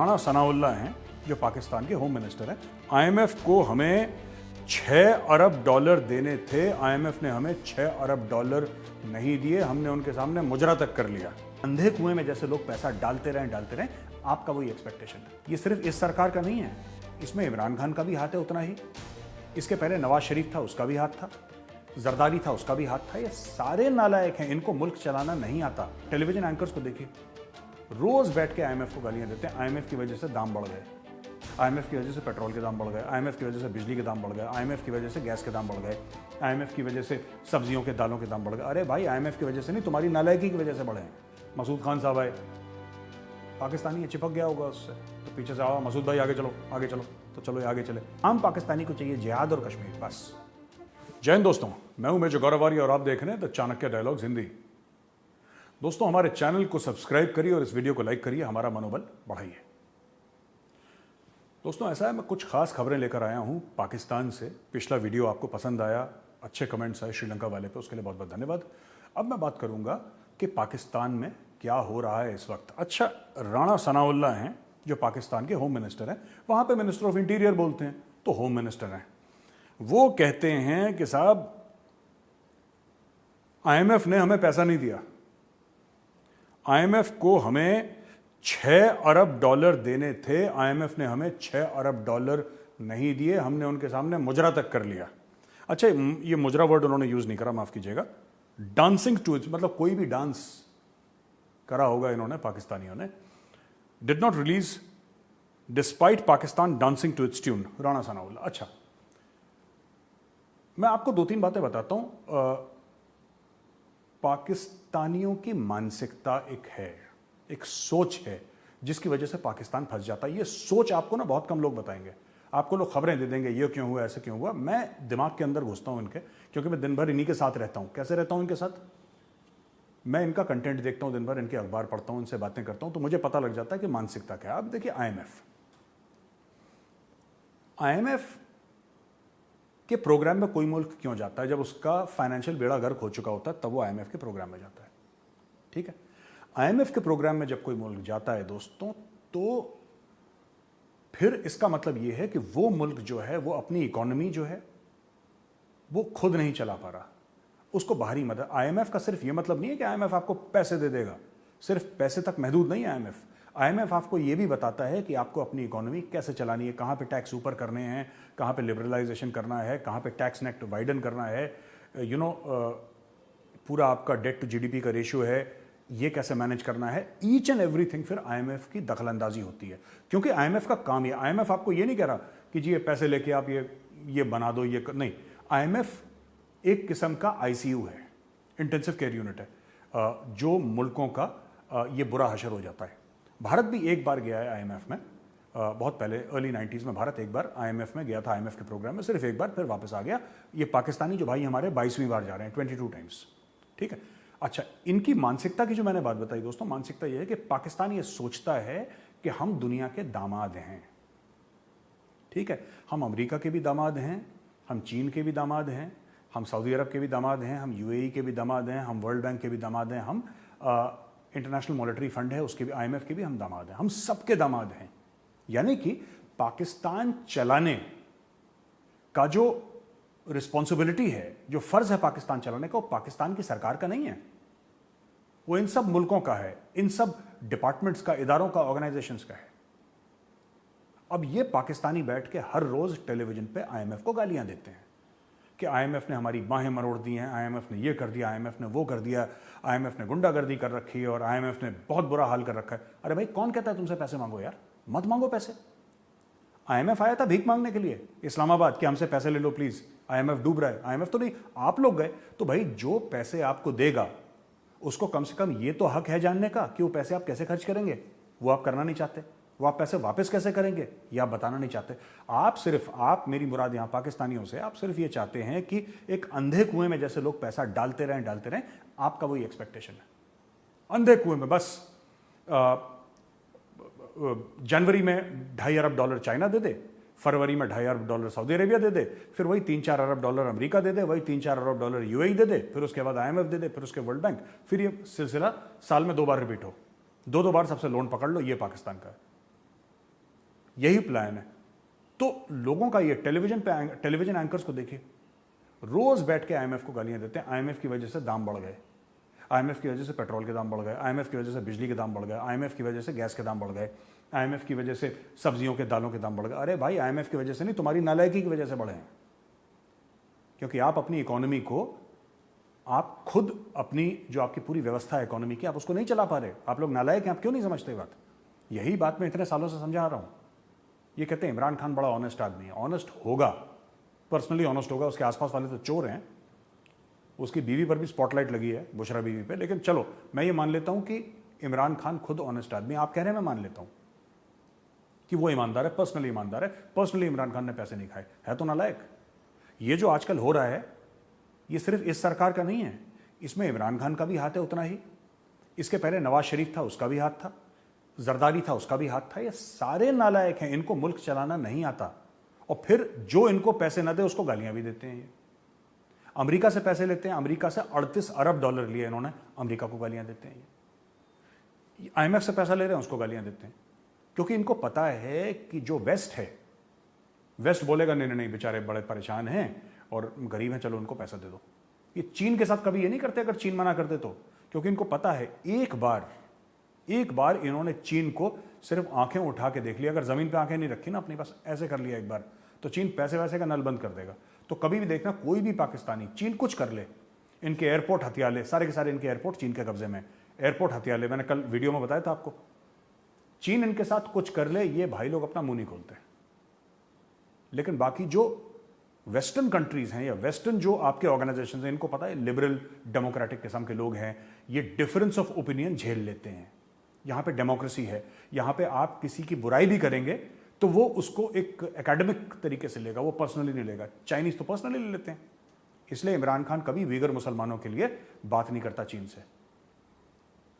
राणा सनाउल्लाह हैं जो पाकिस्तान के होम मिनिस्टर हैं। आईएमएफ को हमें 6 अरब डॉलर देने थे, आईएमएफ ने हमें 6 अरब डॉलर नहीं दिए, हमने उनके सामने मुजरा तक कर लिया। अंधे कुएं में जैसे लोग पैसा डालते रहें, आपका वही एक्सपेक्टेशन है। ये सिर्फ इस सरकार का नहीं है, इसमें इमरान खान का भी हाथ है उतना ही, इसके पहले नवाज शरीफ था उसका भी हाथ था, जरदारी था उसका भी हाथ था। ये सारे नालायक हैं, इनको मुल्क चलाना नहीं आता। टेलीविजन एंकर्स को देखिए, रोज बैठ के आईएमएफ को गालियां देते हैं। आईएमएफ की वजह से दाम बढ़ गए, आईएमएफ की वजह से पेट्रोल के दाम बढ़ गए, आईएमएफ की वजह से बिजली के दाम बढ़ गए, आईएमएफ की वजह से गैस के दाम बढ़ गए, आईएमएफ की वजह से सब्जियों के दालों के दाम बढ़ गए। अरे भाई, आईएमएफ की वजह से नहीं, तुम्हारी नालायकी की वजह से बढ़े हैं। मसूद खान साहब आए, पाकिस्तानी चिपक गया होगा उससे, तो पीछे से आओ मसूद भाई आगे चलो, आगे चलो, तो चलो आगे चले। आम पाकिस्तानी को चाहिए जिहाद और कश्मीर, बस। जय हिंद दोस्तों, मैं हूं मेजर गौरवारी और आप देख रहे हैं द चाणक्य डायलॉग्स हिंदी। दोस्तों, हमारे चैनल को सब्सक्राइब करिए और इस वीडियो को लाइक करिए, हमारा मनोबल बढ़ाइए। दोस्तों, ऐसा है, मैं कुछ खास खबरें लेकर आया हूं पाकिस्तान से। पिछला वीडियो आपको पसंद आया, अच्छे कमेंट्स आए श्रीलंका वाले पे, उसके लिए बहुत बहुत धन्यवाद। अब मैं बात करूंगा कि पाकिस्तान में क्या हो रहा है इस वक्त। अच्छा, राणा सनाउल्लाह हैं जो पाकिस्तान के होम मिनिस्टर हैं, वहां पे मिनिस्टर ऑफ इंटीरियर बोलते हैं, तो होम मिनिस्टर हैं। वो कहते हैं कि साहब, आईएमएफ ने हमें पैसा नहीं दिया, आईएमएफ को हमें 6 अरब डॉलर देने थे, आईएमएफ ने हमें 6 अरब डॉलर नहीं दिए, हमने उनके सामने मुजरा तक कर लिया। अच्छा, ये मुजरा वर्ड उन्होंने यूज नहीं करा, माफ कीजिएगा। डांसिंग टू इट्स, मतलब कोई भी डांस करा होगा इन्होंने, पाकिस्तानियों ने। Did not release despite Pakistan dancing to its tune, Rana Sanaullah. अच्छा, मैं आपको 2-3 बातें बताता हूं। पाकिस्तानियों की मानसिकता एक है, एक सोच है, जिसकी वजह से पाकिस्तान फंस जाता है। ये सोच आपको ना बहुत कम लोग बताएंगे, आपको लोग खबरें दे देंगे, ये क्यों हुआ, ऐसे क्यों हुआ। मैं दिमाग के अंदर घुसता हूं इनके, क्योंकि मैं दिन भर इन्हीं के साथ रहता हूं। कैसे रहता हूं इनके साथ? मैं इनका कंटेंट देखता हूं दिन भर, इनके अखबार पढ़ता हूं, इनसे बातें करता हूं, तो मुझे पता लग जाता है कि मानसिकता क्या है। अब देखिए, आईएमएफ के प्रोग्राम में कोई मुल्क क्यों जाता है? जब उसका फाइनेंशियल बेड़ा गर्क हो चुका होता है, तब वो आईएमएफ के प्रोग्राम में जाता है। ठीक है, आईएमएफ के प्रोग्राम में जब कोई मुल्क जाता है दोस्तों, तो फिर इसका मतलब यह है कि वो मुल्क जो है, वो अपनी इकोनॉमी जो है वो खुद नहीं चला पा रहा, उसको बाहरी मदद। आईएमएफ का सिर्फ ये मतलब नहीं है कि आईएमएफ आपको पैसे दे देगा, सिर्फ पैसे तक महदूद नहीं है आईएमएफ। आईएमएफ आपको ये भी बताता है कि आपको अपनी इकोनॉमी कैसे चलानी है, कहाँ पे टैक्स ऊपर करने हैं, कहाँ पे लिबरलाइजेशन करना है, कहाँ पे टैक्स नेट वाइडन करना है, पूरा आपका डेट टू जीडीपी का रेशियो है, ये कैसे मैनेज करना है। ईच एंड एवरीथिंग फिर आईएमएफ की दखलंदाजी होती है, क्योंकि आईएमएफ का काम ये। आईएमएफ आपको ये नहीं कह रहा कि जी ये पैसे लेके आप ये बना दो, ये नहीं। आईएमएफ एक किस्म का आईसीयू है, इंटेंसिव केयर यूनिट है, जो मुल्कों का ये बुरा हशर हो जाता है। भारत भी एक बार गया है आईएमएफ में, बहुत पहले अर्ली 90s में भारत एक बार आईएमएफ में गया था, आईएमएफ के प्रोग्राम में सिर्फ एक बार, फिर वापस आ गया। ये पाकिस्तानी जो भाई हमारे 22वीं बार जा रहे हैं, 22 टाइम्स। ठीक है। अच्छा, इनकी मानसिकता की जो मैंने बात बताई दोस्तों, मानसिकता यह है कि पाकिस्तान ये सोचता है कि हम दुनिया के दामाद हैं। ठीक है, हम अमेरिका के भी दामाद हैं, हम चीन के भी दामाद हैं, हम सऊदी अरब के भी दामाद हैं, हम यूएई के भी दामाद हैं, हम वर्ल्ड बैंक के भी दामाद हैं, हम इंटरनेशनल मॉनेटरी फंड है उसके भी, आईएमएफ के भी हम दामाद हैं, हम सबके दामाद हैं। यानी कि पाकिस्तान चलाने का जो रिस्पॉन्सिबिलिटी है, जो फर्ज है पाकिस्तान चलाने का, वो पाकिस्तान की सरकार का नहीं है, वो इन सब मुल्कों का है, इन सब डिपार्टमेंट्स का, इदारों का, ऑर्गेनाइजेशंस का है। अब ये पाकिस्तानी बैठ के हर रोज टेलीविजन पे आईएमएफ को गालियां देते हैं कि आईएमएफ ने हमारी बाहें मरोड़ दी हैं, आईएमएफ ने ये कर दिया, आईएमएफ ने वो कर दिया, आईएमएफ ने गुंडागर्दी कर रखी है और आईएमएफ ने बहुत बुरा हाल कर रखा है। अरे भाई, कौन कहता है तुमसे पैसे मांगो? यार मत मांगो पैसे। आईएमएफ आया था भीख मांगने के लिए इस्लामाबाद कि हमसे पैसे ले लो प्लीज, आईएमएफ डूब रहा है। आईएमएफ तो नहीं, आप लोग गए। तो भाई, जो पैसे आपको देगा उसको कम से कम ये तो हक है जानने का कि वो पैसे आप कैसे खर्च करेंगे। वो आप करना नहीं चाहते। वो आप पैसे वापस कैसे करेंगे ये आप बताना नहीं चाहते। आप मेरी मुराद यहां पाकिस्तानियों से, आप सिर्फ ये चाहते हैं कि एक अंधे कुएं में जैसे लोग पैसा डालते रहें, आपका वही एक्सपेक्टेशन है। अंधे कुएं में बस जनवरी में $2.5 अरब चाइना दे दे, फरवरी में $2.5 अरब सऊदी अरेबिया दे दे, फिर वही $3-4 अरब अमेरिका दे दे, वही $3-4 अरब यूएई दे दे, फिर उसके बाद आईएमएफ दे दे, फिर उसके वर्ल्ड बैंक, फिर ये सिलसिला साल में 2 बार रिपीट हो, 2 बार सबसे लोन पकड़ लो। ये पाकिस्तान का है। यही प्लान है। तो लोगों का ये टेलीविजन एंकर्स को देखिए, रोज बैठ के आईएमएफ को गालियां देते हैं। आईएमएफ की वजह से दाम बढ़ गए, आईएमएफ की वजह से पेट्रोल के दाम बढ़ गए, आईएमएफ की वजह से बिजली के दाम बढ़ गए, आईएमएफ की वजह से गैस के दाम बढ़ गए, आईएमएफ की वजह से सब्जियों के दालों के दाम बढ़ गए। अरे भाई, आईएमएफ की वजह से नहीं, तुम्हारी नालायकी की वजह से बढ़े हैं। क्योंकि आप अपनी इकोनॉमी को, आप खुद अपनी जो आपकी पूरी व्यवस्था है इकोनॉमी की, आप उसको नहीं चला पा रहे। आप लोग नालायक हैं, आप क्यों नहीं समझते बात? यही बात मैं इतने सालों से समझा रहा हूं। ये कहते हैं इमरान खान बड़ा ऑनेस्ट आदमी है। ऑनेस्ट होगा, पर्सनली ऑनेस्ट होगा, उसके आसपास वाले तो चोर हैं। उसकी बीवी पर भी स्पॉटलाइट लगी है, बुशरा बीवी पे, लेकिन चलो मैं ये मान लेता हूं कि इमरान खान खुद ऑनेस्ट आदमी। आप कह रहे हैं, मैं मान लेता हूं कि वो ईमानदार है, पर्सनली ईमानदार है, पर्सनली इमरान खान ने पैसे नहीं खाए, है तो नालायक। ये जो आजकल हो रहा है, ये सिर्फ इस सरकार का नहीं है, इसमें इमरान खान का भी हाथ है उतना ही। इसके पहले नवाज शरीफ था, उसका भी हाथ था, जरदारी था, उसका भी हाथ था। ये सारे नालायक हैं, इनको मुल्क चलाना नहीं आता। और फिर जो इनको पैसे ना दे उसको गालियां भी देते हैं। ये अमेरिका से पैसे लेते हैं, अमेरिका से 38 अरब डॉलर लिए इन्होंने, अमेरिका को गालियां देते हैं। ये आईएमएफ से पैसा ले रहे हैं, उसको गालियां देते हैं। क्योंकि इनको पता है कि जो वेस्ट है, वेस्ट बोलेगा नहीं नहीं, बेचारे बड़े परेशान हैं और गरीब हैं, चलो उनको पैसा दे दो। ये चीन के साथ कभी ये नहीं करते, अगर चीन मना करते तो, क्योंकि इनको पता है एक बार इन्होंने चीन को सिर्फ आंखें उठा के देख लिया, अगर जमीन पे आंखें नहीं रखी ना अपनी पास, ऐसे कर लिया एक बार, तो चीन पैसे वैसे का नल बंद कर देगा। तो कभी भी देखना, कोई भी पाकिस्तानी, चीन कुछ कर ले, इनके एयरपोर्ट हथिया ले, सारे के सारे इनके एयरपोर्ट चीन के कब्जे में, एयरपोर्ट हथिया ले, मैंने कल वीडियो में बताया था आपको, चीन इनके साथ कुछ कर ले, ये भाई लोग अपना मुंह नहीं खोलते। लेकिन बाकी जो वेस्टर्न कंट्रीज हैं या वेस्टर्न जो आपके ऑर्गेनाइजेशन हैं, इनको पता है लिबरल डेमोक्रेटिक किस्म के लोग हैं, ये डिफरेंस ऑफ ओपिनियन झेल लेते हैं। यहां पे डेमोक्रेसी है, यहां पे आप किसी की बुराई भी करेंगे तो वो उसको एक एकेडमिक तरीके से लेगा, वो पर्सनली नहीं लेगा। चाइनीज तो पर्सनली ले लेते हैं। इसलिए इमरान खान कभी वीगर मुसलमानों के लिए बात नहीं करता चीन से।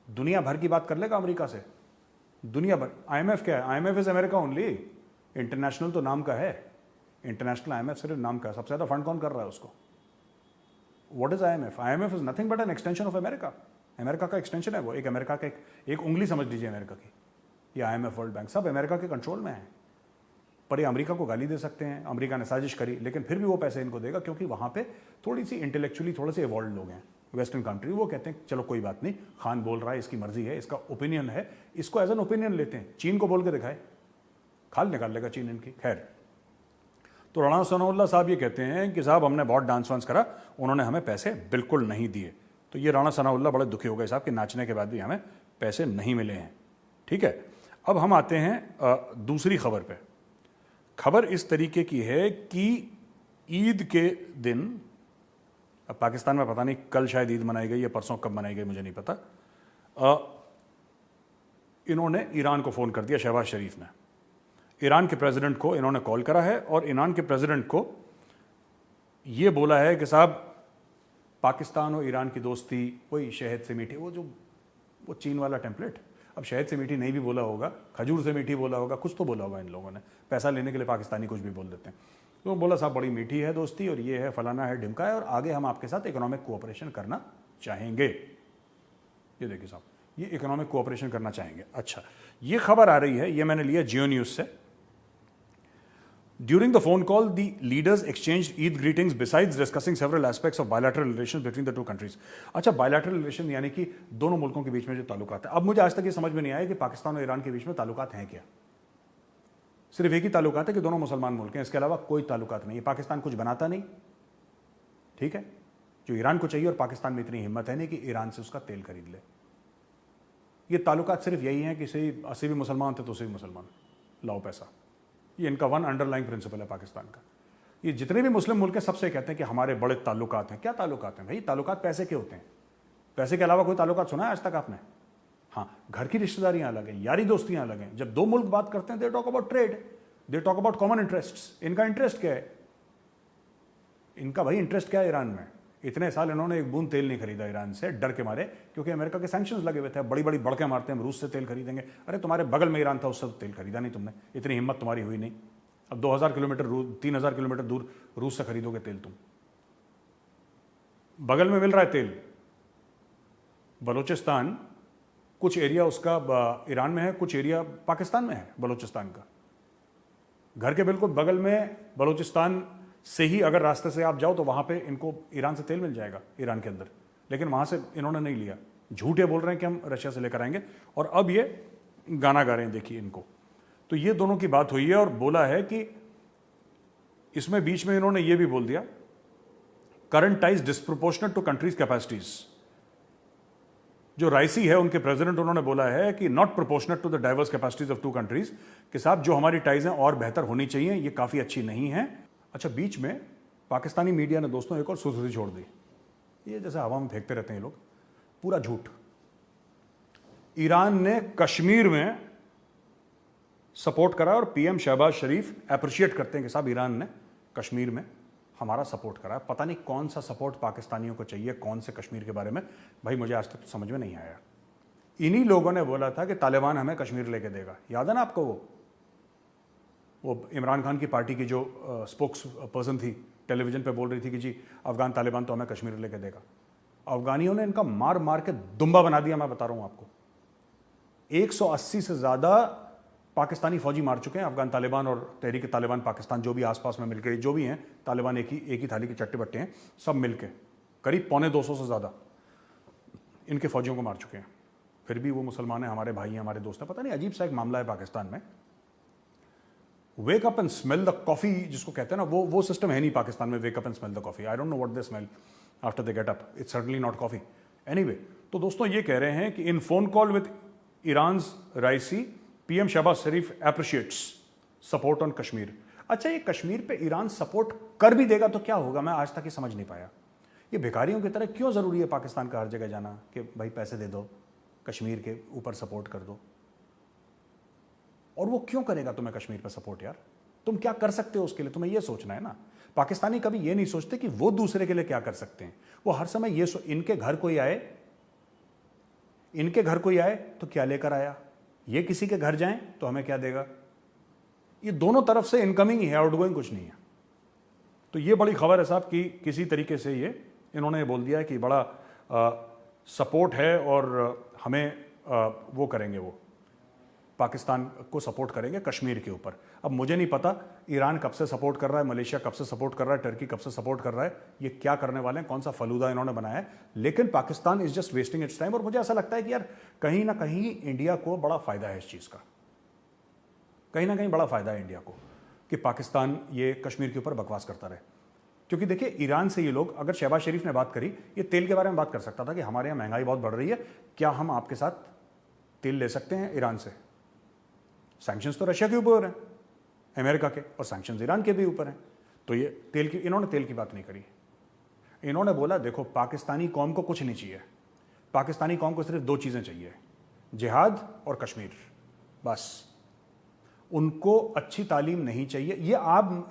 दुनिया भर की बात कर लेगा अमेरिका से, दुनिया भर। आईएमएफ क्या है? IMF is America only. International तो नाम का है, इंटरनेशनल आईएमएफ सिर्फ नाम का है। सबसे ज्यादा फंड कौन कर रहा है उसको? What is IMF? IMF is nothing but an extension of America. America का एक्सटेंशन है वो, एक अमेरिका का एक उंगली समझ लीजिए अमेरिका की। ये आईएमएफ, वर्ल्ड बैंक, सब अमेरिका के कंट्रोल में है। पर ये अमेरिका को गाली दे सकते हैं, अमेरिका ने साजिश करी, लेकिन फिर भी वो पैसे इनको देगा, क्योंकि वहां पे थोड़ी सी इंटेलेक्चुअली थोड़े से इवॉल्व लोग हैं वेस्टर्न कंट्री। वो कहते हैं चलो कोई बात नहीं, खान बोल रहा है, इसकी मर्जी है, इसका ओपिनियन है, इसको एज एन ओपिनियन लेते हैं। चीन को बोल के दिखाए, खाल निकाल लेगा चीन इनकी। खैर, तो राणा सनाउल्लाह साहब ये कहते हैं कि साहब हमने बहुत डांस वांस करा, उन्होंने हमें पैसे बिल्कुल नहीं दिए। तो ये राणा सनाउल्लाह बड़े दुखी हो गए साहब कि नाचने के बाद भी हमें पैसे नहीं मिले हैं। ठीक है, अब हम आते हैं दूसरी खबर पे। खबर इस तरीके की है कि ईद के दिन, अब पाकिस्तान में पता नहीं कल शायद ईद मनाई गई या परसों, कब मनाई गई मुझे नहीं पता, इन्होंने ईरान को फोन कर दिया, शहबाज शरीफ ने। ईरान के प्रेसिडेंट को इन्होंने कॉल करा है और ईरान के प्रेसिडेंट को यह बोला है कि साहब पाकिस्तान और ईरान की दोस्ती वही शहद से मीठी, वो चीन वाला टेम्पलेट। अब शहद से मीठी नहीं भी बोला होगा, खजूर से मीठी बोला होगा, कुछ तो बोला होगा इन लोगों ने। पैसा लेने के लिए पाकिस्तानी कुछ भी बोल देते हैं। तो बोला साहब बड़ी मीठी है दोस्ती, और ये है फलाना है ढिमका है, और आगे हम आपके साथ इकोनॉमिक कोऑपरेशन करना चाहेंगे। ये देखिए साहब, ये इकोनॉमिक कोऑपरेशन करना चाहेंगे। अच्छा, ये खबर आ रही है, ये मैंने लिया जियो न्यूज से। During the phone call, the leaders exchanged Eid greetings besides discussing several aspects of bilateral relations between the two countries. अच्छा, bilateral relation यानी कि दोनों मुल्कों के बीच में जो ताल्लुकात है। अब मुझे आज तक ये समझ में नहीं आया कि पाकिस्तान और ईरान के बीच में ताल्लुकात हैं क्या। सिर्फ एक ही ताल्लुकात है कि दोनों मुसलमान मुल्क हैं, इसके अलावा कोई ताल्लुकात नहीं है। पाकिस्तान कुछ बनाता नहीं, ठीक है, जो ईरान को चाहिए, और पाकिस्तान में इतनी हिम्मत है नहीं कि ईरान से उसका तेल खरीद ले। ये ताल्लुकात सिर्फ यही है कि 80 भी मुसलमान थे तो 80 भी मुसलमान, लाओ पैसा। ये इनका वन अंडरलाइंग प्रिंसिपल है पाकिस्तान का। ये जितने भी मुस्लिम मुल्क हैं सबसे कहते हैं कि हमारे बड़े ताल्लुकात हैं। क्या ताल्लुकात हैं भाई? ताल्लुकात पैसे के होते हैं। पैसे के अलावा कोई ताल्लुकात सुना है आज तक आपने? हाँ, घर की रिश्तेदारियां अलग हैं, यारी दोस्तियां अलग हैं। जब दो मुल्क बात करते हैं, they talk about trade, they talk about common interests. इनका इंटरेस्ट क्या है? इनका भाई इंटरेस्ट क्या है ईरान में? इतने साल इन्होंने एक बूंद तेल नहीं खरीदा ईरान से, डर के मारे, क्योंकि अमेरिका के सैंक्शंस लगे हुए थे। बड़ी बड़ी बड़के मारते हैं, हम रूस से तेल खरीदेंगे। अरे तुम्हारे बगल में ईरान था, उससे तो तेल खरीदा नहीं तुमने, इतनी हिम्मत तुम्हारी हुई नहीं। अब 2000 किलोमीटर 3000 किलोमीटर दूर रूस से खरीदोगे तेल तुम? बगल में मिल रहा है तेल। बलूचिस्तान कुछ एरिया उसका ईरान में है, कुछ एरिया पाकिस्तान में है बलूचिस्तान का। घर के बिल्कुल बगल में बलूचिस्तान से ही अगर रास्ते से आप जाओ तो वहां पे इनको ईरान से तेल मिल जाएगा, ईरान के अंदर, लेकिन वहां से इन्होंने नहीं लिया। झूठे बोल रहे हैं कि हम रशिया से लेकर आएंगे, और अब ये गाना गा रहे हैं, देखिए इनको। तो ये दोनों की बात हुई है, और बोला है कि इसमें बीच में इन्होंने ये भी बोल दिया, current ties disproportionate to countries capacities. जो राइसी है उनके प्रेसिडेंट, उन्होंने बोला है कि not proportionate to the diverse capacities of two countries, के साथ जो हमारी टाइज हैं और बेहतर होनी चाहिए, ये काफी अच्छी नहीं है। अच्छा, बीच में पाकिस्तानी मीडिया ने दोस्तों एक और सुर्खी छोड़ दी, ये जैसे हवा में फेंकते रहते हैं लोग, पूरा झूठ। ईरान ने कश्मीर में सपोर्ट करा, और पीएम शहबाज शरीफ अप्रिशिएट करते हैं कि साहब ईरान ने कश्मीर में हमारा सपोर्ट करा। पता नहीं कौन सा सपोर्ट पाकिस्तानियों को चाहिए, कौन से कश्मीर के बारे में, भाई मुझे आज तक तो समझ में नहीं आया। इन्हीं लोगों ने बोला था कि तालिबान हमें कश्मीर लेके देगा, याद है ना आपको? वो इमरान खान की पार्टी की जो स्पोक्स पर्सन थी, टेलीविजन पे बोल रही थी कि जी अफगान तालिबान तो हमें कश्मीर लेके देगा। अफगानियों ने इनका मार मार के दुम्बा बना दिया। मैं बता रहा हूं आपको, 180 से ज्यादा पाकिस्तानी फौजी मार चुके हैं अफगान तालिबान और तहरीक तालिबान पाकिस्तान, जो भी आसपास में मिलकर, जो भी हैं तालिबान, एक ही थाली के चट्टे बट्टे हैं, सब मिलके करीब 250 से ज्यादा इनके फौजियों को मार चुके हैं। फिर भी वो मुसलमान हैं, हमारे भाई हैं, हमारे दोस्त हैं। पता नहीं अजीब सा एक मामला है पाकिस्तान में। Wake up and smell the coffee जिसको कहते हैं ना, वो सिस्टम है नहीं पाकिस्तान में। Wake up and smell the coffee, I don't know what they smell after they get up, it's certainly not coffee. Anyway, तो दोस्तों ये कह रहे हैं कि in phone call with Iran's Raisi, PM Shehbaz Sharif appreciates support on Kashmir. अच्छा, ये कश्मीर पे ईरान सपोर्ट कर भी देगा तो क्या होगा, मैं आज तक ये समझ नहीं पाया। ये भिखारियों की तरह क्यों जरूरी है पाकिस्तान का हर जगह जाना कि भाई पैसे दे दो, कश्मीर के ऊपर सपोर्ट कर दो? और वो क्यों करेगा तुम्हें कश्मीर पर सपोर्ट? यार तुम क्या कर सकते हो उसके लिए, तुम्हें ये सोचना है ना। पाकिस्तानी कभी ये नहीं सोचते कि वो दूसरे के लिए क्या कर सकते हैं। वो हर समय ये इनके घर कोई आए तो क्या लेकर आया, ये किसी के घर जाएं तो हमें क्या देगा। ये दोनों तरफ से इनकमिंग ही है, आउटगोइंग कुछ नहीं है। तो ये बड़ी खबर है साहब कि किसी तरीके से ये इन्होंने बोल दिया कि बड़ा सपोर्ट है और हमें वो करेंगे, वो पाकिस्तान को सपोर्ट करेंगे कश्मीर के ऊपर। अब मुझे नहीं पता ईरान कब से सपोर्ट कर रहा है, मलेशिया कब से सपोर्ट कर रहा है, टर्की कब से सपोर्ट कर रहा है, ये क्या करने वाले हैं, कौन सा फलूदा इन्होंने बनाया है। लेकिन Pakistan is just wasting it's time. और मुझे ऐसा लगता है कि यार कहीं ना कहीं इंडिया को बड़ा फायदा है इस चीज का, कहीं ना कहीं बड़ा फायदा है इंडिया को कि पाकिस्तान ये कश्मीर के ऊपर बकवास करता रहे। क्योंकि देखिए ईरान से ये लोग, अगर शहबाज शरीफ ने बात करी, ये तेल के बारे में बात कर सकता था कि हमारे यहाँ महंगाई बहुत बढ़ रही है, क्या हम आपके साथ तेल ले सकते हैं ईरान से। सैंक्शंस तो रशिया के ऊपर हैं, अमेरिका के, और सैंक्शंस ईरान के भी ऊपर हैं। तो ये इन्होंने तेल की बात नहीं करी। इन्होंने बोला देखो पाकिस्तानी कौम को कुछ नहीं चाहिए, पाकिस्तानी कौम को सिर्फ दो चीजें चाहिए, जिहाद और कश्मीर, बस। उनको अच्छी तालीम नहीं चाहिए।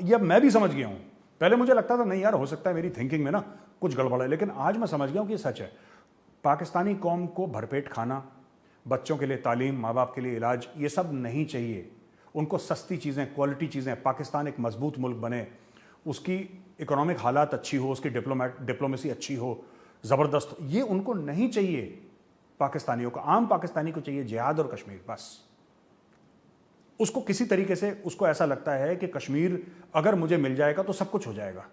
ये मैं भी समझ गया हूं। पहले मुझे लगता था नहीं यार, हो सकता है मेरी थिंकिंग में ना कुछ गड़बड़ है, लेकिन आज मैं समझ गया हूं कि सच है। पाकिस्तानी कौम को भरपेट खाना, बच्चों के लिए तालीम, माँ बाप के लिए इलाज, ये सब नहीं चाहिए। उनको सस्ती चीज़ें, क्वालिटी चीज़ें, पाकिस्तान एक मजबूत मुल्क बने, उसकी इकोनॉमिक हालात अच्छी हो, उसकी डिप्लोमेसी अच्छी हो, ज़बरदस्त, ये उनको नहीं चाहिए। पाकिस्तानियों को, आम पाकिस्तानी को चाहिए जिहाद और कश्मीर, बस। उसको किसी तरीके से, उसको ऐसा लगता है कि कश्मीर अगर मुझे मिल जाएगा तो सब कुछ हो जाएगा,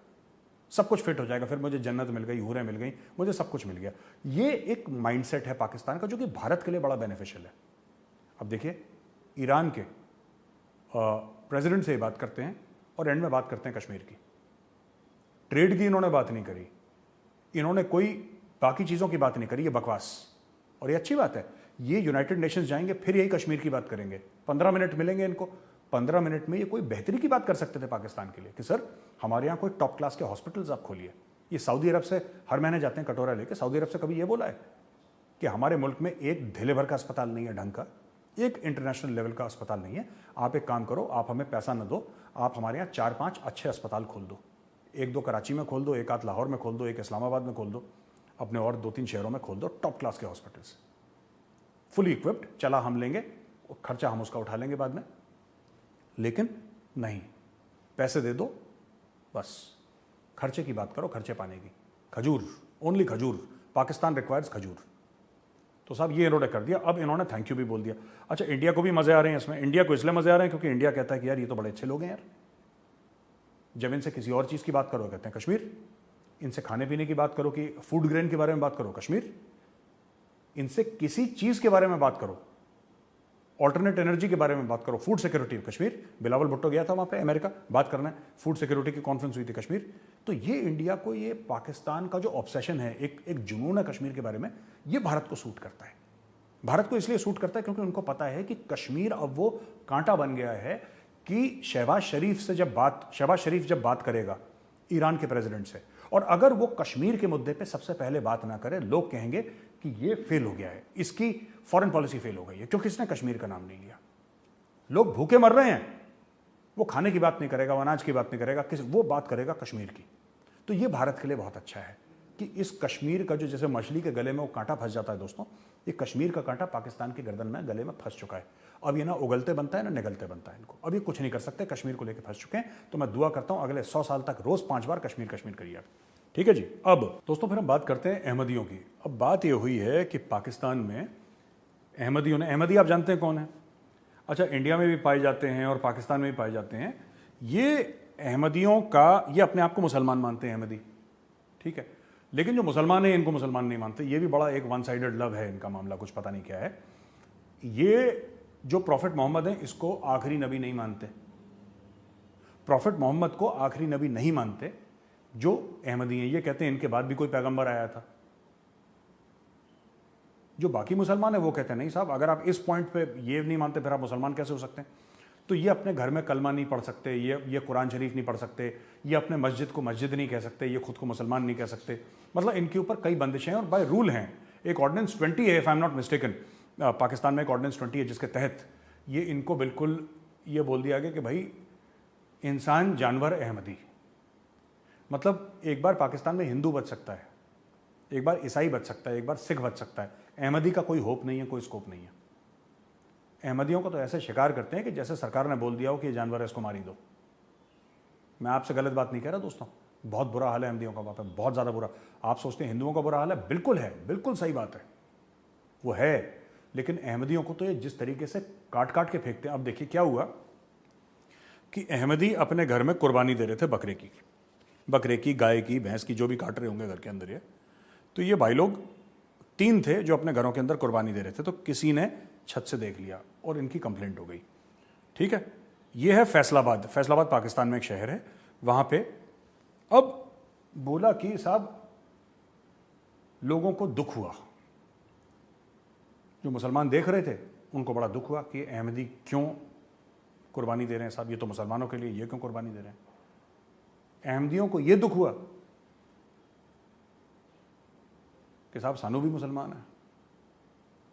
सब कुछ फिट हो जाएगा, फिर मुझे जन्नत मिल गई, हूरें मिल गई, मुझे सब कुछ मिल गया। ये एक माइंडसेट है पाकिस्तान का, जो कि भारत के लिए बड़ा बेनिफिशियल है। अब देखिए ईरान के प्रेसिडेंट से बात करते हैं और एंड में बात करते हैं कश्मीर की। ट्रेड की इन्होंने बात नहीं करी, इन्होंने कोई बाकी चीज़ों की बात नहीं करी, ये बकवास। और ये अच्छी बात है, ये यूनाइटेड नेशंस जाएंगे फिर यही कश्मीर की बात करेंगे। 15 मिनट मिलेंगे इनको, 15 मिनट में ये कोई बेहतरी की बात कर सकते थे पाकिस्तान के लिए कि सर हमारे यहाँ कोई टॉप क्लास के हॉस्पिटल्स आप खोलिए। ये सऊदी अरब से हर महीने जाते हैं कटोरा लेके, सऊदी अरब से कभी ये बोला है कि हमारे मुल्क में एक ढेले भर का अस्पताल नहीं है ढंग का, एक इंटरनेशनल लेवल का अस्पताल नहीं है। आप एक काम करो, आप हमें पैसा न दो, आप हमारे यहाँ 4-5 अच्छे अस्पताल खोल दो, 1-2 कराची में खोल दो, 1-8 लाहौर में खोल दो, 1 इस्लामाबाद में खोल दो, अपने और 2-3 शहरों में खोल दो, टॉप क्लास के हॉस्पिटल्स, फुली इक्विप्ड। चला हम लेंगे, खर्चा हम उसका उठा लेंगे बाद में, लेकिन नहीं, पैसे दे दो बस। खर्चे की बात करो, खर्चे पाने की। खजूर, ओनली खजूर, पाकिस्तान रिक्वायर्स खजूर। तो साहब ये इन्होंने कर दिया, अब इन्होंने थैंक यू भी बोल दिया। अच्छा, इंडिया को भी मजे आ रहे हैं इसमें। इंडिया को इसलिए मजे आ रहे हैं क्योंकि इंडिया कहता है कि यार ये तो बड़े अच्छे लोग हैं यार। जब इनसे किसी और चीज की बात करो कहते हैं कश्मीर, इनसे खाने पीने की बात करो कि फूड ग्रेन के बारे में बात करो कश्मीर, इनसे किसी चीज के बारे में बात करो, ऑल्टरनेट एनर्जी के बारे में बात करो, फूड सिक्योरिटी कश्मीर। बिलावल भुट्टो गया था वहां पे अमेरिका, बात करना है, फूड सिक्योरिटी की कॉन्फ्रेंस हुई थी कश्मीर। तो ये इंडिया को, ये पाकिस्तान का जो ऑब्सेशन है, एक जुनून है कश्मीर के बारे में, ये भारत को सूट करता है। भारत को इसलिए सूट करता है क्योंकि उनको पता है कि कश्मीर अब वो कांटा बन गया है कि शहबाज शरीफ जब बात करेगा ईरान के प्रेसिडेंट से, और अगर वो कश्मीर के मुद्दे पे सबसे पहले बात ना करे, लोग कहेंगे कि ये फेल हो गया है, इसकी फॉरेन पॉलिसी फेल हो गई है, क्योंकि इसने कश्मीर का नाम नहीं लिया। लोग भूखे मर रहे हैं, वो खाने की बात नहीं करेगा, वो अनाज की बात नहीं करेगा, वो बात करेगा कश्मीर की। तो ये भारत के लिए बहुत अच्छा है कि इस कश्मीर का जो, जैसे मछली के गले में वो कांटा फंस जाता है दोस्तों, ये कश्मीर का कांटा पाकिस्तान की गर्दन में, गले में फंस चुका है। अब ये ना उगलते बनता है ना निगलते बनता है इनको। अब ये कुछ नहीं कर सकते, कश्मीर को लेकर फंस चुके हैं। तो मैं दुआ करता हूं अगले 100 साल तक रोज 5 बार कश्मीर कश्मीर करिए आप। ठीक है जी। अब दोस्तों फिर हम बात करते हैं अहमदियों की। अब बात ये हुई है कि पाकिस्तान में अहमदियों ने, अहमदी आप जानते हैं कौन है? अच्छा, इंडिया में भी पाए जाते हैं और पाकिस्तान में भी पाए जाते हैं। ये अहमदियों का, ये अपने आप को मुसलमान मानते हैं अहमदी, ठीक है, लेकिन जो मुसलमान है इनको मुसलमान नहीं मानते। ये भी बड़ा एक वन साइडेड लव है इनका मामला, कुछ पता नहीं क्या है। ये जो प्रॉफिट मोहम्मद है इसको आखिरी नबी नहीं मानते, प्रॉफिट मोहम्मद को आखिरी नबी नहीं मानते जो अहमदी हैं। ये कहते हैं इनके बाद भी कोई पैगंबर आया था। जो बाकी मुसलमान है वो कहते हैं नहीं साहब, अगर आप इस पॉइंट पे ये नहीं मानते फिर आप मुसलमान कैसे हो सकते हैं? तो ये अपने घर में कलमा नहीं पढ़ सकते, ये कुरान शरीफ नहीं पढ़ सकते, ये अपने मस्जिद को मस्जिद नहीं कह सकते, ये खुद को मुसलमान नहीं कह सकते। मतलब इनके ऊपर कई बंदिशें हैं और बाय रूल हैं। एक ऑर्डिनेंस 20 है, if I am not mistaken, Pakistan में एक ऑर्डिनेंस 20 है जिसके तहत ये इनको बिल्कुल ये बोल दिया गया कि भाई इंसान जानवर अहमदी। मतलब एक बार पाकिस्तान में हिंदू बच सकता है, एक बार ईसाई बच सकता है, एक बार सिख बच सकता है, अहमदी का कोई होप नहीं है, कोई स्कोप नहीं है। अहमदियों को तो ऐसे शिकार करते हैं कि जैसे सरकार ने बोल दिया हो कि ये जानवर है इसको मारी दो। मैं आपसे गलत बात नहीं कह रहा दोस्तों, बहुत बुरा हाल है अहमदियों का वहाँ पे, बहुत ज़्यादा बुरा। आप सोचते हैं हिंदुओं का बुरा हाल है, बिल्कुल है, बिल्कुल सही बात है, वो है। लेकिन अहमदियों को तो ये जिस तरीके से काट काट के फेंकते हैं। अब देखिए क्या हुआ कि अहमदी अपने घर में कुर्बानी दे रहे थे बकरे की, गाय की, भैंस की, जो भी काट रहे होंगे घर के अंदर ये। तो ये भाई लोग 3 थे जो अपने घरों के अंदर कुर्बानी दे रहे थे। तो किसी ने छत से देख लिया और इनकी कंप्लेंट हो गई। ठीक है, ये है फैसलाबाद पाकिस्तान में एक शहर है, वहां पे अब बोला कि साहब लोगों को दुख हुआ, जो मुसलमान देख रहे थे उनको बड़ा दुख हुआ कि अहमदी क्यों कुर्बानी दे रहे हैं साहब, ये तो मुसलमानों के लिए, ये क्यों कुर्बानी दे रहे हैं। अहमदियों को ये दुख हुआ कि साहब सानू भी मुसलमान है,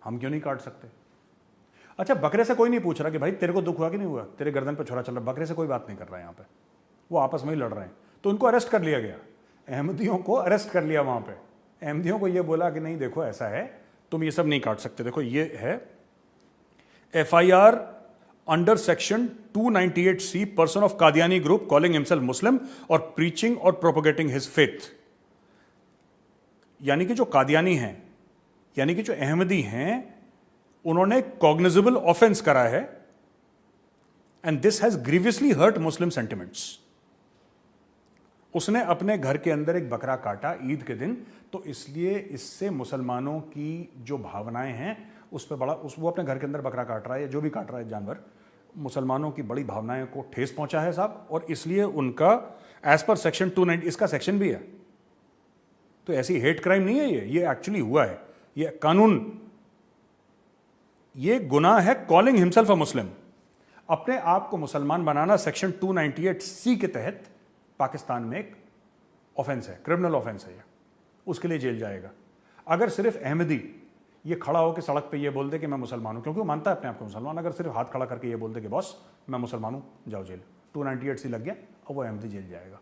हम क्यों नहीं काट सकते। अच्छा, बकरे से कोई नहीं पूछ रहा कि भाई तेरे को दुख हुआ कि नहीं हुआ, तेरे गर्दन पे छुरा चल रहा, बकरे से कोई बात नहीं कर रहा है यहाँ पे, वो आपस में ही लड़ रहे हैं। तो उनको अरेस्ट कर लिया गया, अहमदियों को अरेस्ट कर लिया वहां पे। अहमदियों को ये बोला कि नहीं देखो ऐसा है, तुम ये सब नहीं काट सकते। देखो ये है FIR under section 298C, person of Qadiani group calling himself Muslim और प्रीचिंग और प्रोपोगेटिंग हिज फेथ। यानी कि जो कादियानी हैं, यानी कि जो अहमदी हैं, उन्होंने कॉग्निजेबल ऑफेंस करा है and this has grievously hurt Muslim sentiments. उसने अपने घर के अंदर एक बकरा काटा ईद के दिन, तो इसलिए इससे मुसलमानों की जो भावनाएं हैं उस पर वो अपने घर के अंदर बकरा काट रहा है, जो भी काट रहा है जानवर, मुसलमानों की बड़ी भावनाएं को ठेस पहुंचा है साहब, और इसलिए उनका एज पर सेक्शन 290, इसका सेक्शन भी है। तो ऐसी हेट क्राइम नहीं है ये एक्चुअली हुआ है, ये कानून, ये गुनाह है कॉलिंग हिमसेल्फ अ मुस्लिम, अपने आप को मुसलमान बनाना। सेक्शन 298C के तहत पाकिस्तान में एक ऑफेंस है, क्रिमिनल ऑफेंस है ये, उसके लिए जेल जाएगा। अगर सिर्फ अहमदी ये खड़ा होकर सड़क पे ये बोल दे कि मैं मुसलमान हूं, क्योंकि वो मानता है अपने आप को मुसलमान, अगर सिर्फ हाथ खड़ा करके ये बोल दे कि बॉस मैं मुसलमान हूं, जाओ जेल, 298C लग गया, अब वो अहमदी जेल जाएगा।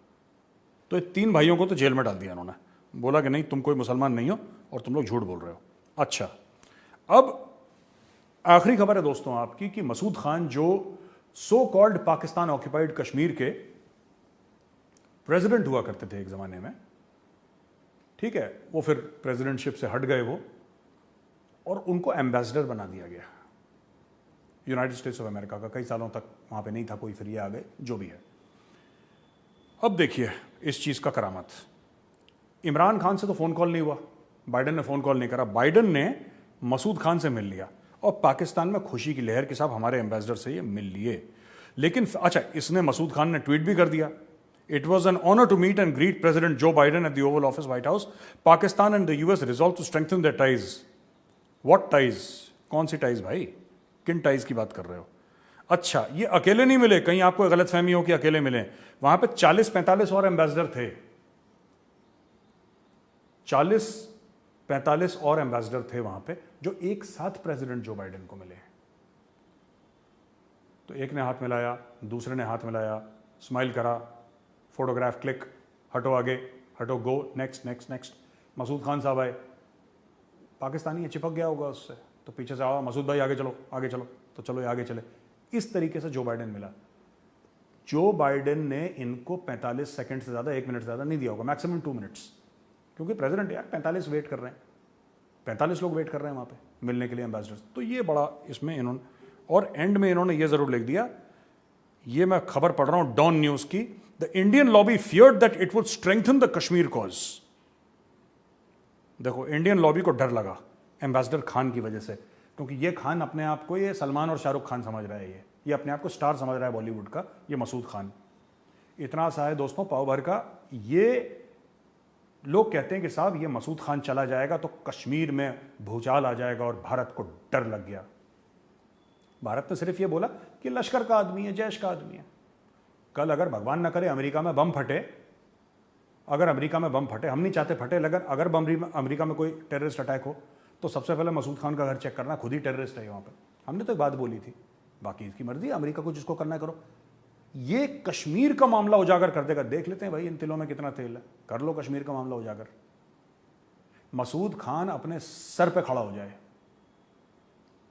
तो ये 3 भाइयों को तो जेल में डाल दिया उन्होंने, बोला कि नहीं तुम कोई मुसलमान नहीं हो और तुम लोग झूठ बोल रहे हो। अच्छा, अब आखिरी खबर है दोस्तों आपकी कि मसूद खान, जो so called Pakistan occupied Kashmir के प्रेसिडेंट हुआ करते थे एक जमाने में, ठीक है, वो फिर प्रेसिडेंटशिप से हट गए वो, और उनको एम्बेसडर बना दिया गया यूनाइटेड स्टेट्स ऑफ अमेरिका का। कई सालों तक वहां पे नहीं था कोई, फिर ये आ गए, जो भी है। अब देखिए इस चीज का करामत, इमरान खान से तो फोन कॉल नहीं हुआ, बाइडन ने फोन कॉल नहीं करा, बाइडन ने मसूद खान से मिल लिया और पाकिस्तान में खुशी की लहर के साथ हमारे एम्बेसडर से ये मिल लिए। लेकिन अच्छा, इसने मसूद खान ने ट्वीट भी कर दिया, it was an honour to meet and greet President Joe Biden at the Oval Office White House. Pakistan and the US resolve to strengthen their ties. What ties? कौन सी टाइज भाई? किन टाइज की बात कर रहे हो? अच्छा, ये अकेले नहीं मिले, कहीं आपको गलतफहमी हो कि अकेले मिले। वहां पे 40-45 और एम्बेसडर थे, 40-45 और एम्बेसडर थे वहां पे, जो एक साथ प्रेसिडेंट जो बाइडेन को मिले। तो एक ने हाथ मिलाया, दूसरे ने हाथ मिलाया, स्माइल करा, फोटोग्राफ क्लिक, हटो आगे, हटो, go, next next next. Masood Khan साहब आए, पाकिस्तानी है, चिपक गया होगा उससे, तो पीछे से आओ मसूद भाई आगे चलो, आगे चलो, तो चलो ये आगे चले। इस तरीके से जो बाइडेन मिला। जो बाइडेन ने इनको 45 सेकंड से ज्यादा, 1 मिनट से ज्यादा नहीं दिया होगा, मैक्सिमम 2 मिनट्स, क्योंकि प्रेसिडेंट यार 45 वेट कर रहे हैं, 45 लोग वेट कर रहे हैं वहां पे मिलने के लिए एम्बेसडर्स। तो ये बड़ा इसमें इन्होंने, और एंड में इन्होंने ये जरूर लिख दिया, ये मैं खबर पढ़ रहा हूं डॉन न्यूज की, the Indian lobby feared that it would strengthen the Kashmir cause. देखो, इंडियन लॉबी को डर लगा एम्बेसडर खान की वजह से, क्योंकि ये खान अपने आप को ये सलमान और शाहरुख खान समझ रहा है, ये अपने आप को स्टार समझ रहा है बॉलीवुड का, ये मसूद खान। इतना सा है दोस्तों पाव भर का। ये लोग कहते हैं कि साहब ये मसूद खान चला जाएगा तो कश्मीर में भूचाल आ जाएगा, और भारत को डर लग गया। भारत ने सिर्फ ये बोला कि लश्कर का आदमी है, जैश का आदमी है। कल अगर भगवान न करे अमेरिका में बम फटे, अगर अमेरिका में बम फटे, हम नहीं चाहते फटे, लेकिन अगर अमेरिका में कोई टेररिस्ट अटैक हो तो सबसे पहले मसूद खान का घर चेक करना, खुद ही टेररिस्ट है वहां पर। हमने तो एक बात बोली थी, बाकी इसकी मर्जी है, अमेरिका को जिसको करना है करो। ये कश्मीर का मामला उजागर कर देगा, देख लेते हैं भाई इन तिलों में कितना तेल है, कर लो कश्मीर का मामला उजागर। मसूद खान अपने सर पे खड़ा हो जाए,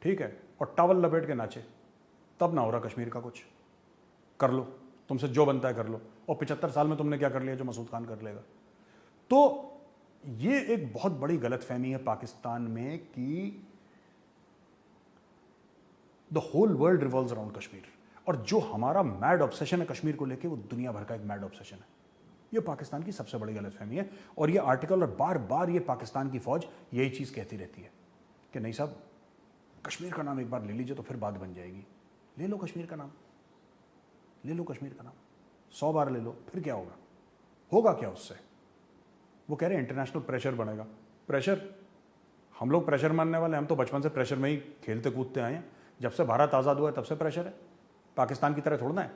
ठीक है, और टॉवल लपेट के नाचे, तब ना हो रहा कश्मीर का कुछ। कर लो, तुमसे जो बनता है कर लो, और 75 साल में तुमने क्या कर लिया जो मसूद खान कर लेगा। तो ये एक बहुत बड़ी गलतफहमी है पाकिस्तान में कि the whole world revolves around Kashmir, और जो हमारा मैड ऑब्सेशन है कश्मीर को लेके, वो दुनिया भर का एक मैड ऑब्सेशन है। ये पाकिस्तान की सबसे बड़ी गलतफहमी है, और ये आर्टिकल, और बार बार ये पाकिस्तान की फौज यही चीज कहती रहती है कि नहीं साहब, कश्मीर का नाम एक बार ले लीजिए तो फिर बात बन जाएगी। ले लो कश्मीर का नाम, ले लो कश्मीर का नाम, 100 बार ले लो, फिर क्या होगा? होगा क्या उससे? वो कह रहे हैं इंटरनेशनल प्रेशर बनेगा। प्रेशर? हम लोग प्रेशर मानने वाले, हम तो बचपन से प्रेशर में ही खेलते कूदते आए हैं। जब से भारत आज़ाद हुआ है तब से प्रेशर है। पाकिस्तान की तरह थोड़ा है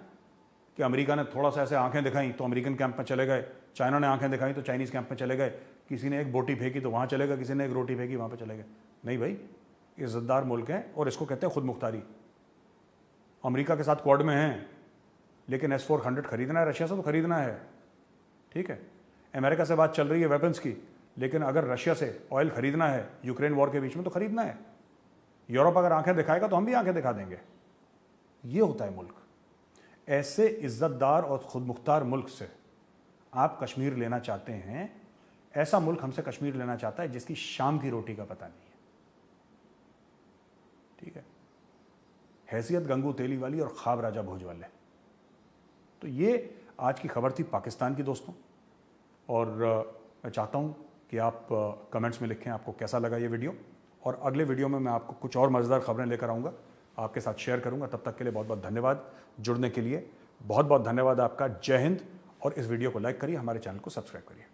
कि अमेरिका ने थोड़ा सा ऐसे आंखें दिखाई तो अमेरिकन कैंप में चले गए, चाइना ने आंखें दिखाई तो चाइनीज़ कैंप में चले गए, किसी ने एक बोटी फेंकी तो वहाँ चले गए, किसी ने एक रोटी फेंकी वहाँ पर चले गए। नहीं भाई, इज्जतदार मुल्क हैं, और इसको कहते हैं खुद मुख्तारी। अमेरिका के साथ क्वाड में हैं, लेकिन S-400 खरीदना है रशिया से तो खरीदना है, ठीक है। अमेरिका से बात चल रही है वेपन्स की, लेकिन अगर रशिया से ऑयल खरीदना है यूक्रेन वॉर के बीच में तो खरीदना है। यूरोप अगर आंखें दिखाएगा तो हम भी आंखें दिखा देंगे। ये होता है मुल्क। ऐसे इज्जतदार और खुद मुख्तार मुल्क से आप कश्मीर लेना चाहते हैं, ऐसा मुल्क हमसे कश्मीर लेना चाहता है जिसकी शाम की रोटी का पता नहीं है, ठीक है। हैसियत गंगू तेली वाली और ख्वाब राजा भोज वाले। तो ये आज की खबर थी पाकिस्तान की दोस्तों, और मैं चाहता हूं कि आप कमेंट्स में लिखें आपको कैसा लगा ये वीडियो, और अगले वीडियो में मैं आपको कुछ और मज़ेदार खबरें लेकर आऊँगा, आपके साथ शेयर करूँगा। तब तक के लिए बहुत बहुत धन्यवाद, जुड़ने के लिए बहुत बहुत धन्यवाद आपका। जय हिंद, और इस वीडियो को लाइक करिए, हमारे चैनल को सब्सक्राइब करिए।